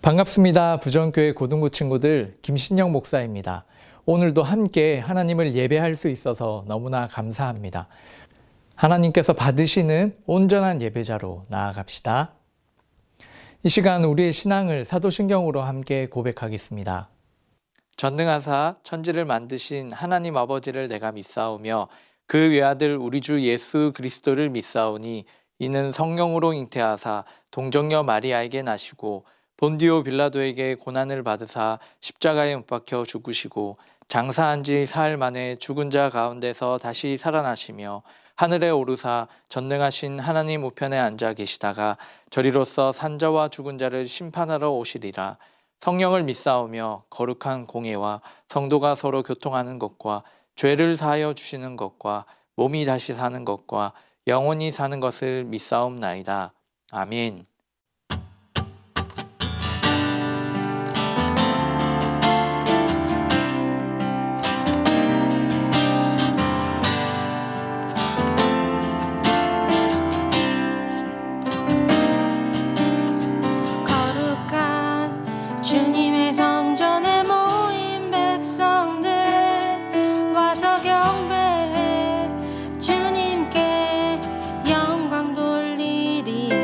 반갑습니다. 부정교회 고등부 친구들 김신영 목사입니다. 오늘도 함께 하나님을 예배할 수 있어서 너무나 감사합니다. 하나님께서 받으시는 온전한 예배자로 나아갑시다. 이 시간 우리의 신앙을 사도신경으로 함께 고백하겠습니다. 전능하사 천지를 만드신 하나님 아버지를 내가 믿사오며 그 외아들 우리 주 예수 그리스도를 믿사오니 이는 성령으로 잉태하사 동정녀 마리아에게 나시고 본디오 빌라도에게 고난을 받으사 십자가에 못 박혀 죽으시고 장사한 지 사흘 만에 죽은 자 가운데서 다시 살아나시며 하늘에 오르사 전능하신 하나님 우편에 앉아 계시다가 저리로서 산자와 죽은 자를 심판하러 오시리라. 성령을 믿사오며 거룩한 공예와 성도가 서로 교통하는 것과 죄를 사하여 주시는 것과 몸이 다시 사는 것과 영원히 사는 것을 믿사옵나이다. 아멘. 주님의 성전에 모인 백성들 와서 경배해 주님께 영광 돌리리라.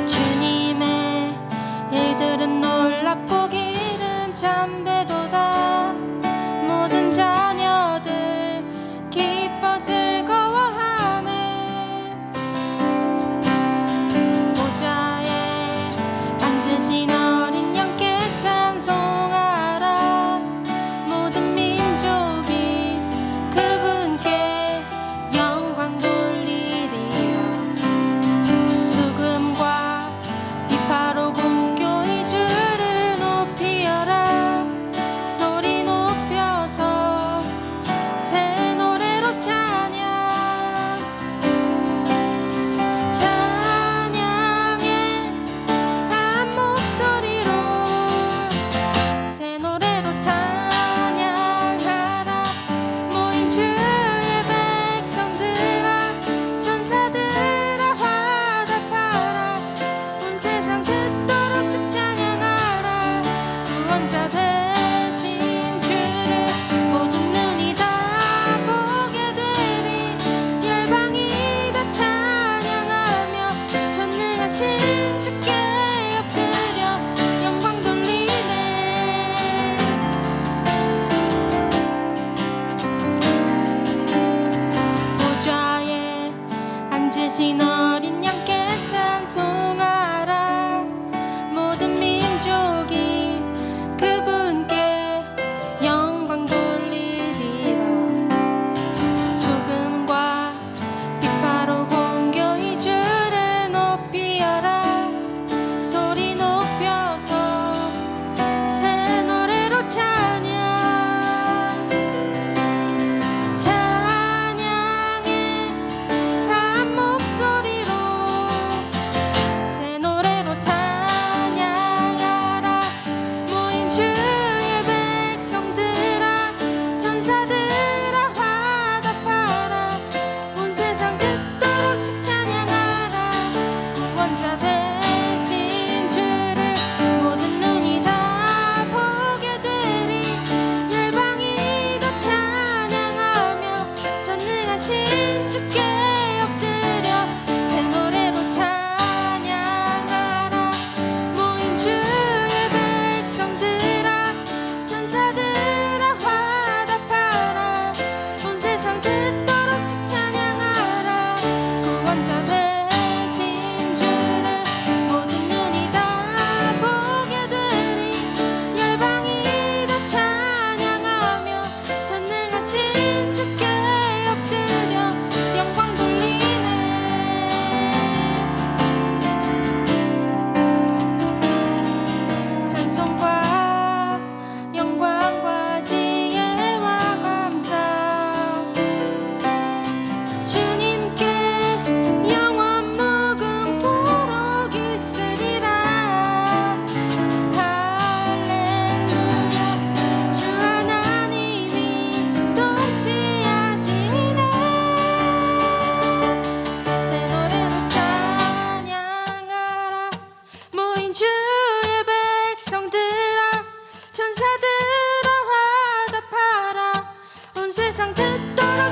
주님의 일들은 놀랍고 길은 참되도다. 모든 자녀들 기뻐 즐거워하네. 보좌에 앉으신 찬송하라. 모든 민족이 그분께 영광 돌리리라. 수금과 비파로 공교히 주를 높이어라. 소리 높여서 새 노래로 찬양해 한 목소리로 찬양하라. 모인 주의 백성들아, 천사들아 화답하라. 온 세상 듣도록 주 찬양하라. 구원자 되신 주를 모든 눈이 다 보게 되리. 열방이 다 찬양하며 전능하신 주께 엎드려 영광 돌리네. 보좌에 앉으신 어린 양께 찬송하라. 모든 민족이 그분께 영광 돌리리라. 수금과 비파로 공교히 주를 높이어라. 소리 높여서 새 노래로 찬양해 한 목소리로 새 노래로 찬양하라. 모인 주의 백성들아, 천사들아 화답하라. 온 세상 듣도록 주 찬양하라. 구원자 되신 주를 모든 눈이 다 보게 되리. 열방이 다 찬양하며 전능하신 주께 엎드려 새 노래로 찬양하라. 모인 주의 백성들아, 천사들아 화답하라. 온 세상 듣도록 주 찬양하라. 구원자 되신 주를 모든 눈이 다 보게 되리. 열방이 다 찬양하며 전능하신 주께 엎드려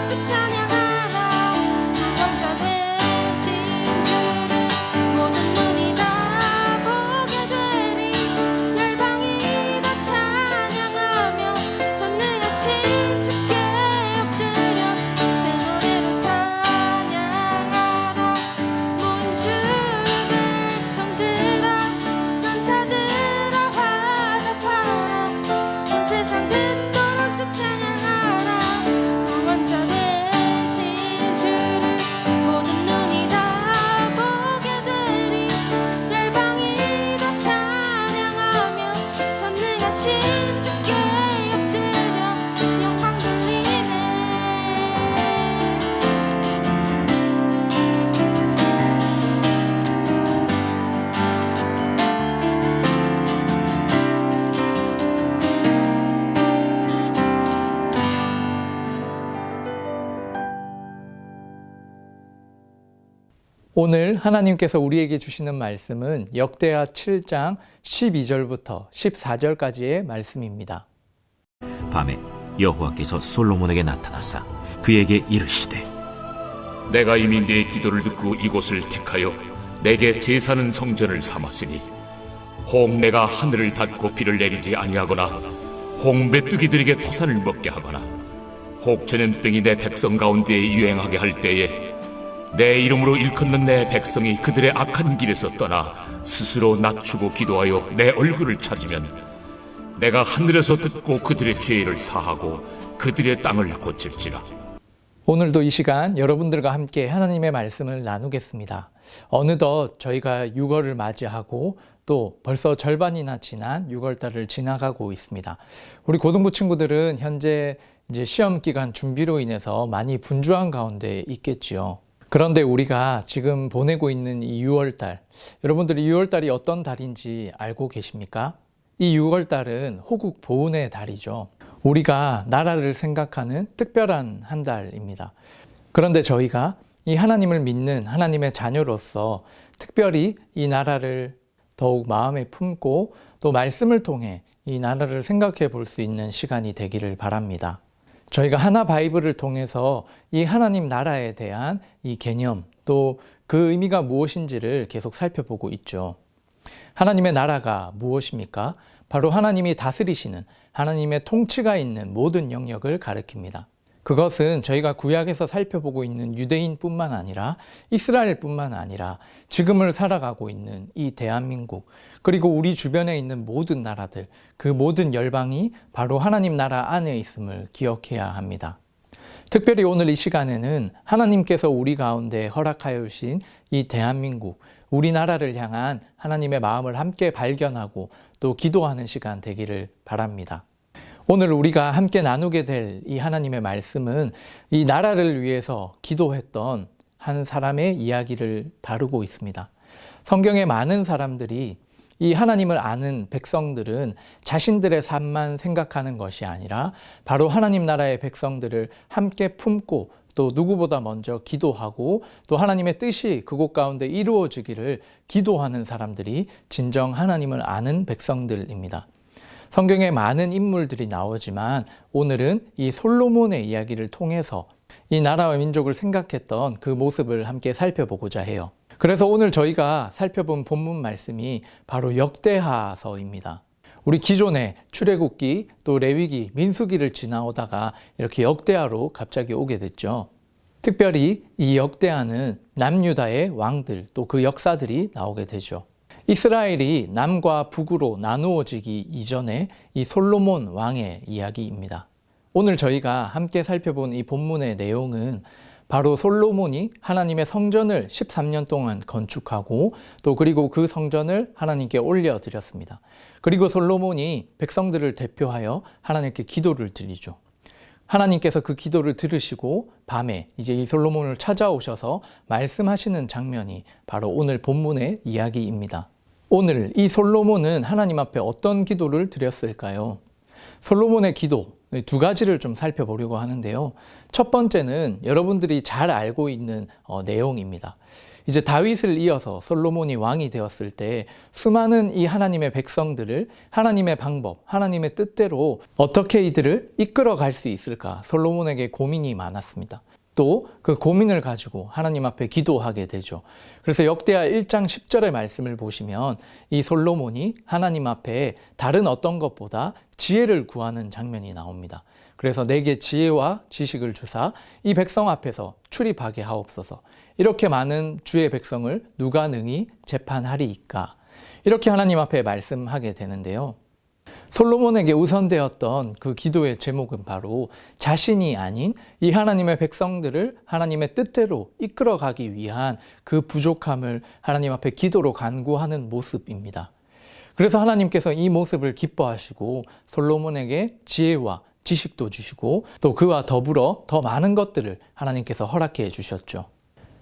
주 찬양하라 구원자 되신 주를 모든 눈이 다 보게 되리 열방이 다 찬양하며 전능하신 주께 엎드려 새 노래로 찬양하라 모든 주의 백성들아 천사들아 화답하라 온 세상 듣도록 주 찬양하라 구원자 되신 주를 모든 눈이 다 보게 되리 열방이 다 찬양하며 전능하신 주께 엎드려 영광 돌리네 오늘 하나님께서 우리에게 주시는 말씀은 역대하 7장 12절부터 14절까지의 말씀입니다. 밤에 여호와께서 솔로몬에게 나타나사 그에게 이르시되 내가 이미 네 기도를 듣고 이곳을 택하여 내게 제사는 성전을 삼았으니 혹 내가 하늘을 닫고 비를 내리지 아니하거나 혹 메뚜기들에게 토산을 먹게 하거나 혹 전염병이 내 백성 가운데에 유행하게 할 때에 내 이름으로 일컫는 내 백성이 그들의 악한 길에서 떠나 스스로 낮추고 기도하여 내 얼굴을 찾으면 내가 하늘에서 듣고 그들의 죄를 사하고 그들의 땅을 고칠지라. 오늘도 이 시간 여러분들과 함께 하나님의 말씀을 나누겠습니다. 어느덧 저희가 6월을 맞이하고 또 벌써 절반이나 지난 6월달을 지나가고 있습니다. 우리 고등부 친구들은 현재 이제 시험 기간 준비로 인해서 많이 분주한 가운데 있겠지요. 그런데 우리가 지금 보내고 있는 이 6월달, 여러분들이 6월달이 어떤 달인지 알고 계십니까? 이 6월달은 호국 보훈의 달이죠. 우리가 나라를 생각하는 특별한 한 달입니다. 그런데 저희가 이 하나님을 믿는 하나님의 자녀로서 특별히 이 나라를 더욱 마음에 품고 또 말씀을 통해 이 나라를 생각해 볼 수 있는 시간이 되기를 바랍니다. 저희가 하나 바이블을 통해서 이 하나님 나라에 대한 이 개념 또 그 의미가 무엇인지를 계속 살펴보고 있죠. 하나님의 나라가 무엇입니까? 바로 하나님이 다스리시는 하나님의 통치가 있는 모든 영역을 가리킵니다. 그것은 저희가 구약에서 살펴보고 있는 유대인뿐만 아니라 이스라엘뿐만 아니라 지금을 살아가고 있는 이 대한민국 그리고 우리 주변에 있는 모든 나라들 그 모든 열방이 바로 하나님 나라 안에 있음을 기억해야 합니다. 특별히 오늘 이 시간에는 하나님께서 우리 가운데 허락하여 주신 이 대한민국 우리나라를 향한 하나님의 마음을 함께 발견하고 또 기도하는 시간 되기를 바랍니다. 오늘 우리가 함께 나누게 될 이 하나님의 말씀은 이 나라를 위해서 기도했던 한 사람의 이야기를 다루고 있습니다. 성경에 많은 사람들이 이 하나님을 아는 백성들은 자신들의 삶만 생각하는 것이 아니라 바로 하나님 나라의 백성들을 함께 품고 또 누구보다 먼저 기도하고 또 하나님의 뜻이 그곳 가운데 이루어지기를 기도하는 사람들이 진정 하나님을 아는 백성들입니다. 성경에 많은 인물들이 나오지만 오늘은 이 솔로몬의 이야기를 통해서 이 나라와 민족을 생각했던 그 모습을 함께 살펴보고자 해요. 그래서 오늘 저희가 살펴본 본문 말씀이 바로 역대하서입니다. 우리 기존에 출애굽기, 또 레위기, 민수기를 지나오다가 이렇게 역대하로 갑자기 오게 됐죠. 특별히 이 역대하는 남유다의 왕들, 또 그 역사들이 나오게 되죠. 이스라엘이 남과 북으로 나누어지기 이전에 이 솔로몬 왕의 이야기입니다. 오늘 저희가 함께 살펴본 이 본문의 내용은 바로 솔로몬이 하나님의 성전을 13년 동안 건축하고 또 그리고 그 성전을 하나님께 올려드렸습니다. 그리고 솔로몬이 백성들을 대표하여 하나님께 기도를 드리죠. 하나님께서 그 기도를 들으시고 밤에 이제 이 솔로몬을 찾아오셔서 말씀하시는 장면이 바로 오늘 본문의 이야기입니다. 오늘 이 솔로몬은 하나님 앞에 어떤 기도를 드렸을까요? 솔로몬의 기도, 두 가지를 좀 살펴보려고 하는데요. 첫 번째는 여러분들이 잘 알고 있는 내용입니다. 이제 다윗을 이어서 솔로몬이 왕이 되었을 때 수많은 이 하나님의 백성들을 하나님의 방법, 하나님의 뜻대로 어떻게 이들을 이끌어 갈 수 있을까 솔로몬에게 고민이 많았습니다. 또 그 고민을 가지고 하나님 앞에 기도하게 되죠. 그래서 역대하 1장 10절의 말씀을 보시면 이 솔로몬이 하나님 앞에 다른 어떤 것보다 지혜를 구하는 장면이 나옵니다. 그래서 내게 지혜와 지식을 주사 이 백성 앞에서 출입하게 하옵소서. 이렇게 많은 주의 백성을 누가 능히 재판하리이까? 이렇게 하나님 앞에 말씀하게 되는데요. 솔로몬에게 우선되었던 그 기도의 제목은 바로 자신이 아닌 이 하나님의 백성들을 하나님의 뜻대로 이끌어가기 위한 그 부족함을 하나님 앞에 기도로 간구하는 모습입니다. 그래서 하나님께서 이 모습을 기뻐하시고 솔로몬에게 지혜와 지식도 주시고 또 그와 더불어 더 많은 것들을 하나님께서 허락해 주셨죠.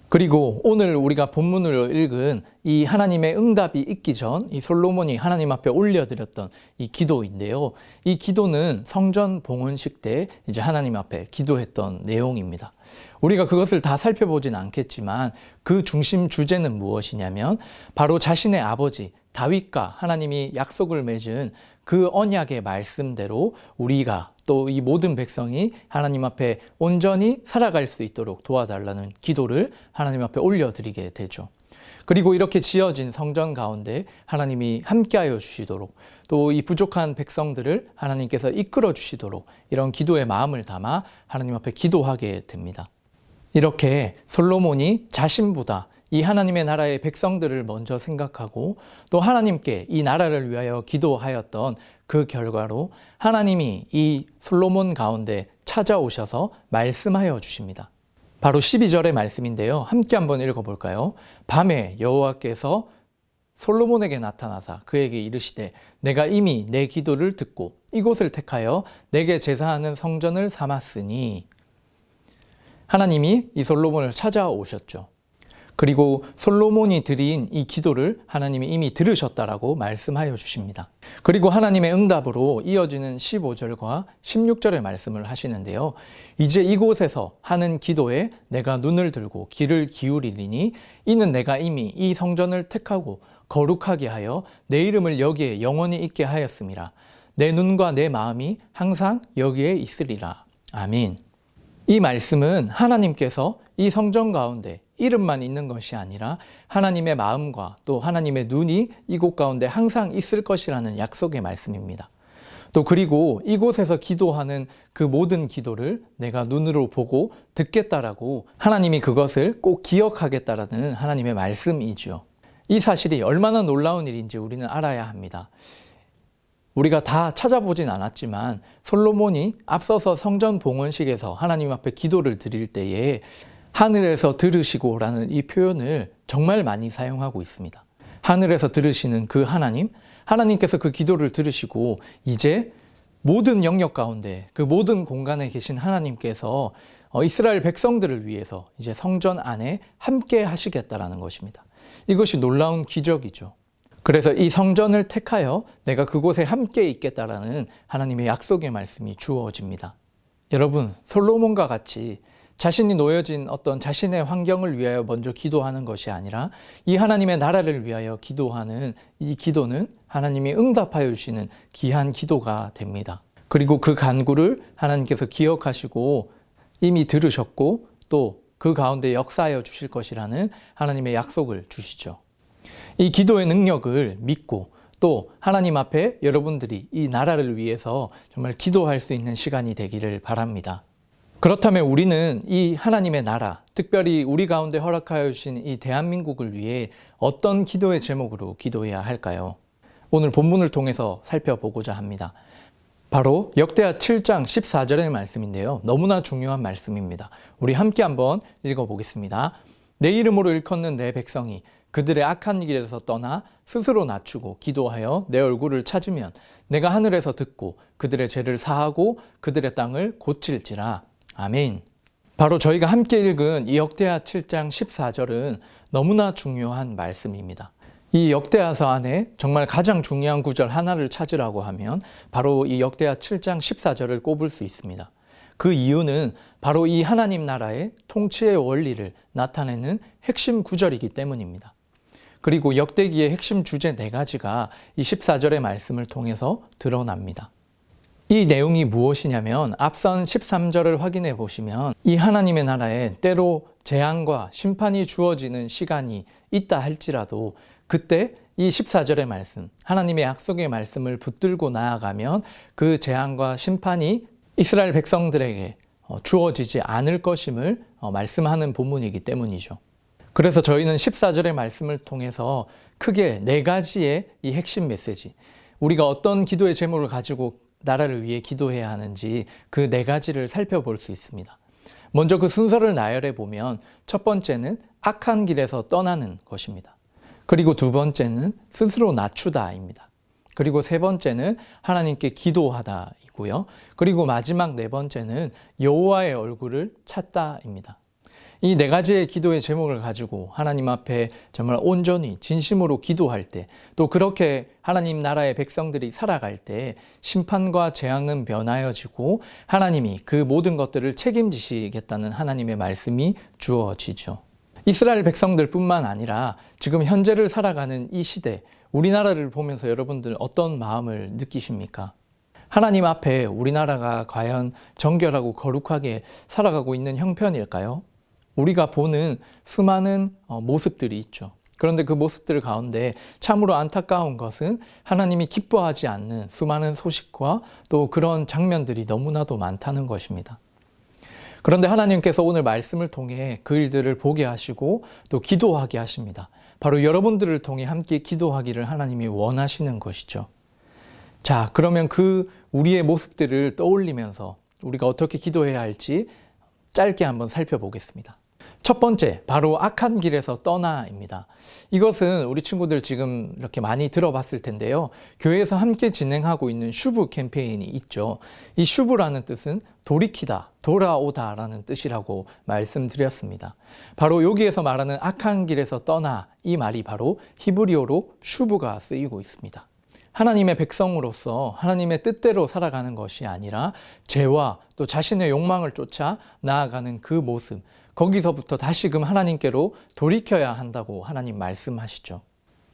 그리고 오늘 우리가 본문으로 읽은 이 하나님의 응답이 있기 전 이 솔로몬이 하나님 앞에 올려드렸던 이 기도인데요. 이 기도는 성전 봉헌식 때 이제 하나님 앞에 기도했던 내용입니다. 우리가 그것을 다 살펴보진 않겠지만 그 중심 주제는 무엇이냐면 바로 자신의 아버지 다윗과 하나님이 약속을 맺은 그 언약의 말씀대로 우리가 또 이 모든 백성이 하나님 앞에 온전히 살아갈 수 있도록 도와달라는 기도를 하나님 앞에 올려드리게 되죠. 그리고 이렇게 지어진 성전 가운데 하나님이 함께하여 주시도록 또 이 부족한 백성들을 하나님께서 이끌어 주시도록 이런 기도의 마음을 담아 하나님 앞에 기도하게 됩니다. 이렇게 솔로몬이 자신보다 이 하나님의 나라의 백성들을 먼저 생각하고 또 하나님께 이 나라를 위하여 기도하였던 그 결과로 하나님이 이 솔로몬 가운데 찾아오셔서 말씀하여 주십니다. 바로 12절의 말씀인데요. 함께 한번 읽어볼까요? 밤에 여호와께서 솔로몬에게 나타나사 그에게 이르시되 내가 이미 내 기도를 듣고 이곳을 택하여 내게 제사하는 성전을 삼았으니 하나님이 이 솔로몬을 찾아오셨죠. 그리고 솔로몬이 드린 이 기도를 하나님이 이미 들으셨다라고 말씀하여 주십니다. 그리고 하나님의 응답으로 이어지는 15절과 16절의 말씀을 하시는데요. 이제 이곳에서 하는 기도에 내가 눈을 들고 귀를 기울이리니 이는 내가 이미 이 성전을 택하고 거룩하게 하여 내 이름을 여기에 영원히 있게 하였음이라. 내 눈과 내 마음이 항상 여기에 있으리라. 아멘. 이 말씀은 하나님께서 이 성전 가운데 이름만 있는 것이 아니라 하나님의 마음과 또 하나님의 눈이 이곳 가운데 항상 있을 것이라는 약속의 말씀입니다. 또 그리고 이곳에서 기도하는 그 모든 기도를 내가 눈으로 보고 듣겠다라고 하나님이 그것을 꼭 기억하겠다라는 하나님의 말씀이죠. 이 사실이 얼마나 놀라운 일인지 우리는 알아야 합니다. 우리가 다 찾아보진 않았지만 솔로몬이 앞서서 성전 봉헌식에서 하나님 앞에 기도를 드릴 때에 하늘에서 들으시고 라는 이 표현을 정말 많이 사용하고 있습니다. 하늘에서 들으시는 그 하나님께서 그 기도를 들으시고 이제 모든 영역 가운데 그 모든 공간에 계신 하나님께서 이스라엘 백성들을 위해서 이제 성전 안에 함께 하시겠다라는 것입니다. 이것이 놀라운 기적이죠. 그래서 이 성전을 택하여 내가 그곳에 함께 있겠다라는 하나님의 약속의 말씀이 주어집니다. 여러분, 솔로몬과 같이 자신이 놓여진 어떤 자신의 환경을 위하여 먼저 기도하는 것이 아니라 이 하나님의 나라를 위하여 기도하는 이 기도는 하나님이 응답하여 주시는 귀한 기도가 됩니다. 그리고 그 간구를 하나님께서 기억하시고 이미 들으셨고 또 그 가운데 역사하여 주실 것이라는 하나님의 약속을 주시죠. 이 기도의 능력을 믿고 또 하나님 앞에 여러분들이 이 나라를 위해서 정말 기도할 수 있는 시간이 되기를 바랍니다. 그렇다면 우리는 이 하나님의 나라, 특별히 우리 가운데 허락하여 주신 이 대한민국을 위해 어떤 기도의 제목으로 기도해야 할까요? 오늘 본문을 통해서 살펴보고자 합니다. 바로 역대하 7장 14절의 말씀인데요. 너무나 중요한 말씀입니다. 우리 함께 한번 읽어보겠습니다. 내 이름으로 일컫는 내 백성이 그들의 악한 길에서 떠나 스스로 낮추고 기도하여 내 얼굴을 찾으면 내가 하늘에서 듣고 그들의 죄를 사하고 그들의 땅을 고칠지라. 아멘. 바로 저희가 함께 읽은 이 역대하 7장 14절은 너무나 중요한 말씀입니다. 이 역대하서 안에 정말 가장 중요한 구절 하나를 찾으라고 하면 바로 이 역대하 7장 14절을 꼽을 수 있습니다. 그 이유는 바로 이 하나님 나라의 통치의 원리를 나타내는 핵심 구절이기 때문입니다. 그리고 역대기의 핵심 주제 4가지가 이 14절의 말씀을 통해서 드러납니다. 이 내용이 무엇이냐면 앞선 13절을 확인해 보시면 이 하나님의 나라에 때로 재앙과 심판이 주어지는 시간이 있다 할지라도 그때 이 14절의 말씀, 하나님의 약속의 말씀을 붙들고 나아가면 그 재앙과 심판이 이스라엘 백성들에게 주어지지 않을 것임을 말씀하는 본문이기 때문이죠. 그래서 저희는 14절의 말씀을 통해서 크게 4가지의 이 핵심 메시지, 우리가 어떤 기도의 제목을 가지고 나라를 위해 기도해야 하는지 그 4가지를 살펴볼 수 있습니다. 먼저 그 순서를 나열해 보면 첫 번째는 악한 길에서 떠나는 것입니다. 그리고 두 번째는 스스로 낮추다입니다. 그리고 세 번째는 하나님께 기도하다이고요. 그리고 마지막 4번째는 여호와의 얼굴을 찾다입니다. 이 4가지의 기도의 제목을 가지고 하나님 앞에 정말 온전히 진심으로 기도할 때, 또 그렇게 하나님 나라의 백성들이 살아갈 때 심판과 재앙은 변하여지고 하나님이 그 모든 것들을 책임지시겠다는 하나님의 말씀이 주어지죠. 이스라엘 백성들뿐만 아니라 지금 현재를 살아가는 이 시대, 우리나라를 보면서 여러분들 어떤 마음을 느끼십니까? 하나님 앞에 우리나라가 과연 정결하고 거룩하게 살아가고 있는 형편일까요? 우리가 보는 수많은 모습들이 있죠. 그런데 그 모습들 가운데 참으로 안타까운 것은 하나님이 기뻐하지 않는 수많은 소식과 또 그런 장면들이 너무나도 많다는 것입니다. 그런데 하나님께서 오늘 말씀을 통해 그 일들을 보게 하시고 또 기도하게 하십니다. 바로 여러분들을 통해 함께 기도하기를 하나님이 원하시는 것이죠. 자, 그러면 그 우리의 모습들을 떠올리면서 우리가 어떻게 기도해야 할지 짧게 한번 살펴보겠습니다. 첫 번째, 바로 악한 길에서 떠나입니다. 이것은 우리 친구들 지금 이렇게 많이 들어봤을 텐데요. 교회에서 함께 진행하고 있는 슈브 캠페인이 있죠. 이 슈브라는 뜻은 돌이키다, 돌아오다라는 뜻이라고 말씀드렸습니다. 바로 여기에서 말하는 악한 길에서 떠나, 이 말이 바로 히브리어로 슈브가 쓰이고 있습니다. 하나님의 백성으로서 하나님의 뜻대로 살아가는 것이 아니라 죄와 또 자신의 욕망을 쫓아 나아가는 그 모습, 거기서부터 다시금 하나님께로 돌이켜야 한다고 하나님 말씀하시죠.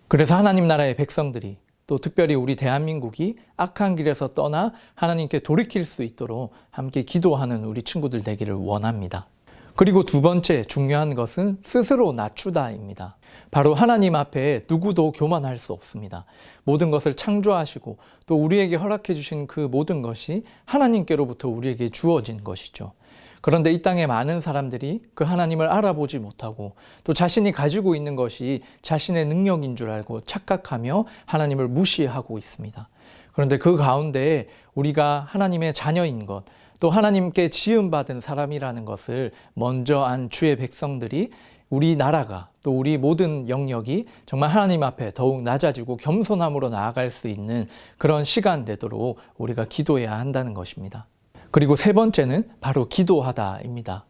그래서 하나님 나라의 백성들이 또 특별히 우리 대한민국이 악한 길에서 떠나 하나님께 돌이킬 수 있도록 함께 기도하는 우리 친구들 되기를 원합니다. 그리고 두 번째 중요한 것은 스스로 낮추다입니다. 바로 하나님 앞에 누구도 교만할 수 없습니다. 모든 것을 창조하시고 또 우리에게 허락해 주신 그 모든 것이 하나님께로부터 우리에게 주어진 것이죠. 그런데 이 땅에 많은 사람들이 그 하나님을 알아보지 못하고 또 자신이 가지고 있는 것이 자신의 능력인 줄 알고 착각하며 하나님을 무시하고 있습니다. 그런데 그 가운데 우리가 하나님의 자녀인 것, 또 하나님께 지음받은 사람이라는 것을 먼저 안 주의 백성들이 우리 나라가 또 우리 모든 영역이 정말 하나님 앞에 더욱 낮아지고 겸손함으로 나아갈 수 있는 그런 시간 되도록 우리가 기도해야 한다는 것입니다. 그리고 세 번째는 바로 기도하다입니다.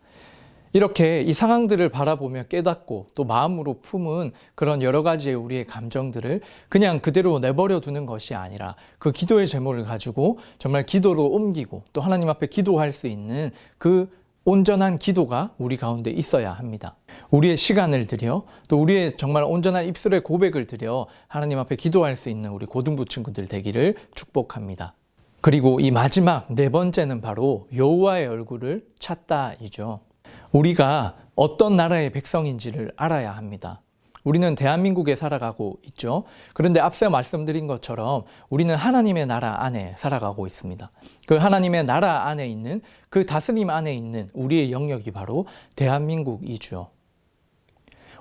이렇게 이 상황들을 바라보며 깨닫고 또 마음으로 품은 그런 여러 가지의 우리의 감정들을 그냥 그대로 내버려 두는 것이 아니라 그 기도의 제목을 가지고 정말 기도로 옮기고 또 하나님 앞에 기도할 수 있는 그 온전한 기도가 우리 가운데 있어야 합니다. 우리의 시간을 들여 또 우리의 정말 온전한 입술의 고백을 들여 하나님 앞에 기도할 수 있는 우리 고등부 친구들 되기를 축복합니다. 그리고 이 마지막 4번째는 바로 여호와의 얼굴을 찾다이죠. 우리가 어떤 나라의 백성인지를 알아야 합니다. 우리는 대한민국에 살아가고 있죠. 그런데 앞서 말씀드린 것처럼 우리는 하나님의 나라 안에 살아가고 있습니다. 그 하나님의 나라 안에 있는 그 다스림 안에 있는 우리의 영역이 바로 대한민국이죠.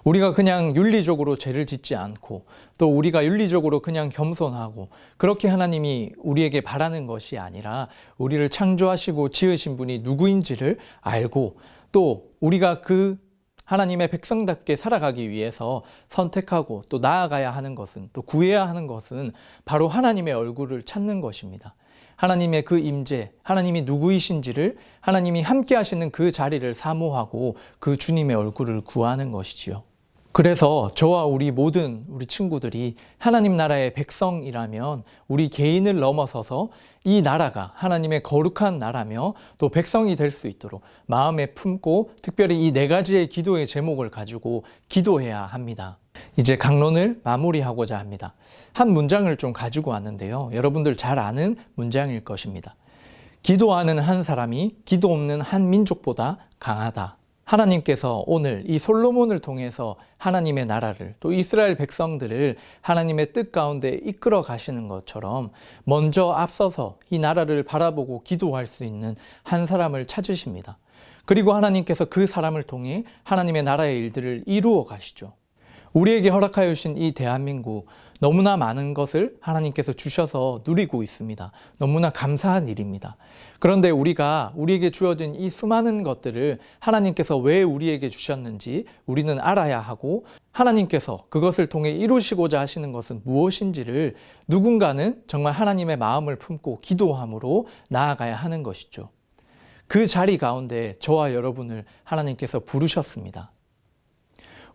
우리가 그냥 윤리적으로 죄를 짓지 않고 또 우리가 윤리적으로 그냥 겸손하고 그렇게 하나님이 우리에게 바라는 것이 아니라 우리를 창조하시고 지으신 분이 누구인지를 알고 또 우리가 그 하나님의 백성답게 살아가기 위해서 선택하고 또 나아가야 하는 것은 또 구해야 하는 것은 바로 하나님의 얼굴을 찾는 것입니다. 하나님의 그 임재, 하나님이 누구이신지를 하나님이 함께 하시는 그 자리를 사모하고 그 주님의 얼굴을 구하는 것이지요. 그래서 저와 우리 모든 우리 친구들이 하나님 나라의 백성이라면 우리 개인을 넘어서서 이 나라가 하나님의 거룩한 나라며 또 백성이 될 수 있도록 마음에 품고 특별히 이 네 가지의 기도의 제목을 가지고 기도해야 합니다. 이제 강론을 마무리하고자 합니다. 한 문장을 좀 가지고 왔는데요. 여러분들 잘 아는 문장일 것입니다. 기도하는 한 사람이 기도 없는 한 민족보다 강하다. 하나님께서 오늘 이 솔로몬을 통해서 하나님의 나라를 또 이스라엘 백성들을 하나님의 뜻 가운데 이끌어 가시는 것처럼 먼저 앞서서 이 나라를 바라보고 기도할 수 있는 한 사람을 찾으십니다. 그리고 하나님께서 그 사람을 통해 하나님의 나라의 일들을 이루어 가시죠. 우리에게 허락하여 주신 이 대한민국 너무나 많은 것을 하나님께서 주셔서 누리고 있습니다. 너무나 감사한 일입니다. 그런데 우리에게 주어진 이 수많은 것들을 하나님께서 왜 우리에게 주셨는지 우리는 알아야 하고 하나님께서 그것을 통해 이루시고자 하시는 것은 무엇인지를 누군가는 정말 하나님의 마음을 품고 기도함으로 나아가야 하는 것이죠. 그 자리 가운데 저와 여러분을 하나님께서 부르셨습니다.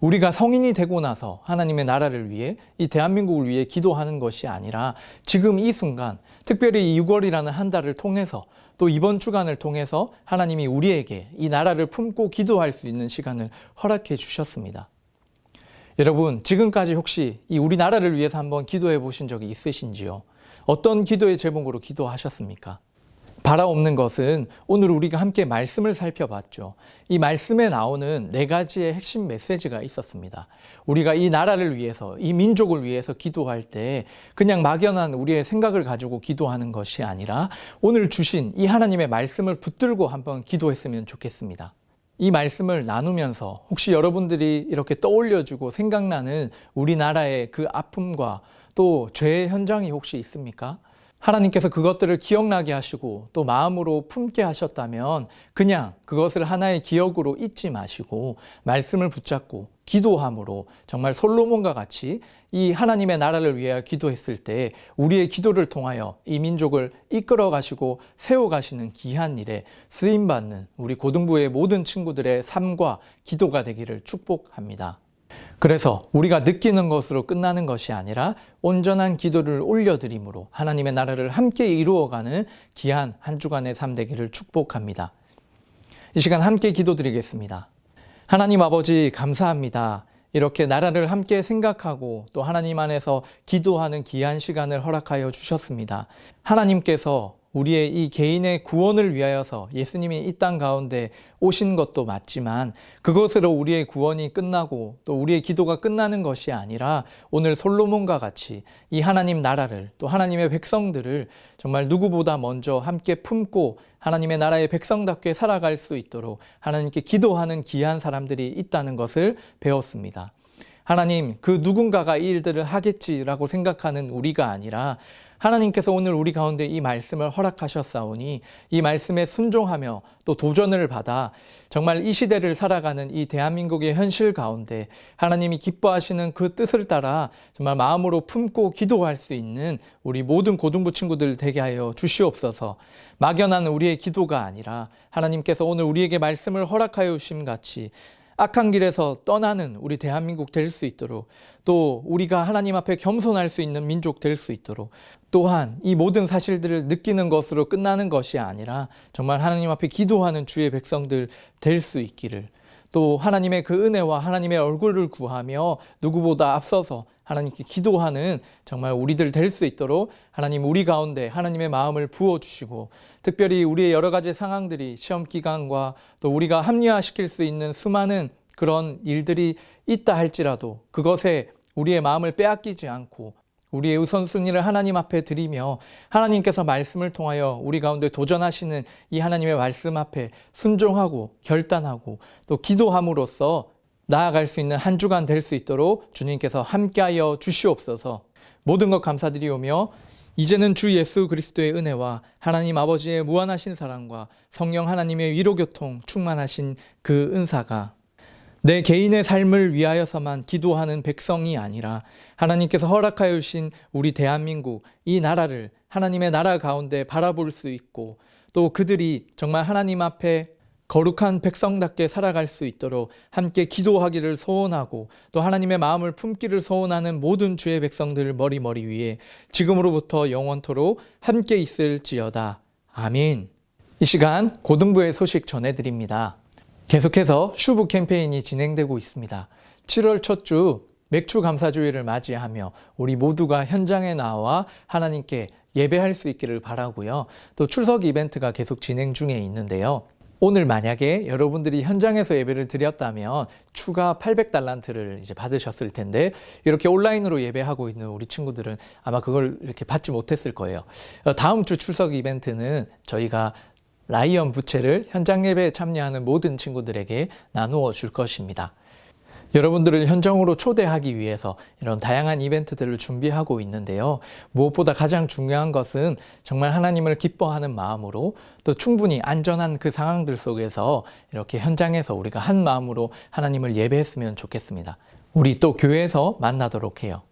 우리가 성인이 되고 나서 하나님의 나라를 위해 이 대한민국을 위해 기도하는 것이 아니라 지금 이 순간 특별히 이 6월이라는 한 달을 통해서 또 이번 주간을 통해서 하나님이 우리에게 이 나라를 품고 기도할 수 있는 시간을 허락해 주셨습니다. 여러분, 지금까지 혹시 이 우리나라를 위해서 한번 기도해 보신 적이 있으신지요? 어떤 기도의 제목으로 기도하셨습니까? 바라옵는 것은 오늘 우리가 함께 말씀을 살펴봤죠. 이 말씀에 나오는 네 가지의 핵심 메시지가 있었습니다. 우리가 이 나라를 위해서, 이 민족을 위해서 기도할 때 그냥 막연한 우리의 생각을 가지고 기도하는 것이 아니라 오늘 주신 이 하나님의 말씀을 붙들고 한번 기도했으면 좋겠습니다. 이 말씀을 나누면서 혹시 여러분들이 이렇게 떠올려주고 생각나는 우리나라의 그 아픔과 또 죄의 현장이 혹시 있습니까? 하나님께서 그것들을 기억나게 하시고 또 마음으로 품게 하셨다면 그냥 그것을 하나의 기억으로 잊지 마시고 말씀을 붙잡고 기도함으로 정말 솔로몬과 같이 이 하나님의 나라를 위하여 기도했을 때 우리의 기도를 통하여 이 민족을 이끌어 가시고 세워 가시는 귀한 일에 쓰임받는 우리 고등부의 모든 친구들의 삶과 기도가 되기를 축복합니다. 그래서 우리가 느끼는 것으로 끝나는 것이 아니라 온전한 기도를 올려드림으로 하나님의 나라를 함께 이루어가는 귀한 한 주간의 삶 되기를 축복합니다. 이 시간 함께 기도드리겠습니다. 하나님 아버지 감사합니다. 이렇게 나라를 함께 생각하고 또 하나님 안에서 기도하는 귀한 시간을 허락하여 주셨습니다. 하나님께서 우리의 이 개인의 구원을 위하여서 예수님이 이 땅 가운데 오신 것도 맞지만 그것으로 우리의 구원이 끝나고 또 우리의 기도가 끝나는 것이 아니라 오늘 솔로몬과 같이 이 하나님 나라를 또 하나님의 백성들을 정말 누구보다 먼저 함께 품고 하나님의 나라의 백성답게 살아갈 수 있도록 하나님께 기도하는 귀한 사람들이 있다는 것을 배웠습니다. 하나님, 그 누군가가 이 일들을 하겠지라고 생각하는 우리가 아니라 하나님께서 오늘 우리 가운데 이 말씀을 허락하셨사오니 이 말씀에 순종하며 또 도전을 받아 정말 이 시대를 살아가는 이 대한민국의 현실 가운데 하나님이 기뻐하시는 그 뜻을 따라 정말 마음으로 품고 기도할 수 있는 우리 모든 고등부 친구들 되게 하여 주시옵소서. 막연한 우리의 기도가 아니라 하나님께서 오늘 우리에게 말씀을 허락하여 주심 같이 악한 길에서 떠나는 우리 대한민국 될 수 있도록 또 우리가 하나님 앞에 겸손할 수 있는 민족 될 수 있도록 또한 이 모든 사실들을 느끼는 것으로 끝나는 것이 아니라 정말 하나님 앞에 기도하는 주의 백성들 될 수 있기를 또 하나님의 그 은혜와 하나님의 얼굴을 구하며 누구보다 앞서서 하나님께 기도하는 정말 우리들 될 수 있도록 하나님 우리 가운데 하나님의 마음을 부어주시고 특별히 우리의 여러 가지 상황들이 시험 기간과 또 우리가 합리화시킬 수 있는 수많은 그런 일들이 있다 할지라도 그것에 우리의 마음을 빼앗기지 않고 우리의 우선순위를 하나님 앞에 드리며 하나님께서 말씀을 통하여 우리 가운데 도전하시는 이 하나님의 말씀 앞에 순종하고 결단하고 또 기도함으로써 나아갈 수 있는 한 주간 될 수 있도록 주님께서 함께하여 주시옵소서. 모든 것 감사드리오며 이제는 주 예수 그리스도의 은혜와 하나님 아버지의 무한하신 사랑과 성령 하나님의 위로교통 충만하신 그 은사가 내 개인의 삶을 위하여서만 기도하는 백성이 아니라 하나님께서 허락하여 주신 우리 대한민국 이 나라를 하나님의 나라 가운데 바라볼 수 있고 또 그들이 정말 하나님 앞에 거룩한 백성답게 살아갈 수 있도록 함께 기도하기를 소원하고 또 하나님의 마음을 품기를 소원하는 모든 주의 백성들 머리 위에 지금으로부터 영원토록 함께 있을지어다. 아멘. 이 시간 고등부의 소식 전해드립니다. 계속해서 슈브 캠페인이 진행되고 있습니다. 7월 첫 주 맥주 감사주일을 맞이하며 우리 모두가 현장에 나와 하나님께 예배할 수 있기를 바라고요. 또 출석 이벤트가 계속 진행 중에 있는데요. 오늘 만약에 여러분들이 현장에서 예배를 드렸다면 추가 800달란트를 이제 받으셨을 텐데 이렇게 온라인으로 예배하고 있는 우리 친구들은 아마 그걸 이렇게 받지 못했을 거예요. 다음 주 출석 이벤트는 저희가 라이언 부채를 현장 예배에 참여하는 모든 친구들에게 나누어 줄 것입니다. 여러분들을 현장으로 초대하기 위해서 이런 다양한 이벤트들을 준비하고 있는데요. 무엇보다 가장 중요한 것은 정말 하나님을 기뻐하는 마음으로 또 충분히 안전한 그 상황들 속에서 이렇게 현장에서 우리가 한 마음으로 하나님을 예배했으면 좋겠습니다. 우리 또 교회에서 만나도록 해요.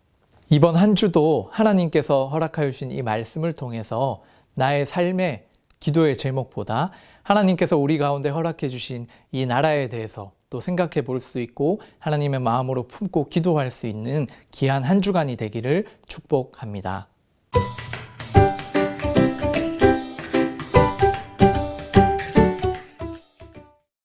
이번 한 주도 하나님께서 허락하여 주신 이 말씀을 통해서 나의 삶의 기도의 제목보다 하나님께서 우리 가운데 허락해 주신 이 나라에 대해서 또 생각해 볼 수 있고 하나님의 마음으로 품고 기도할 수 있는 귀한 한 주간이 되기를 축복합니다.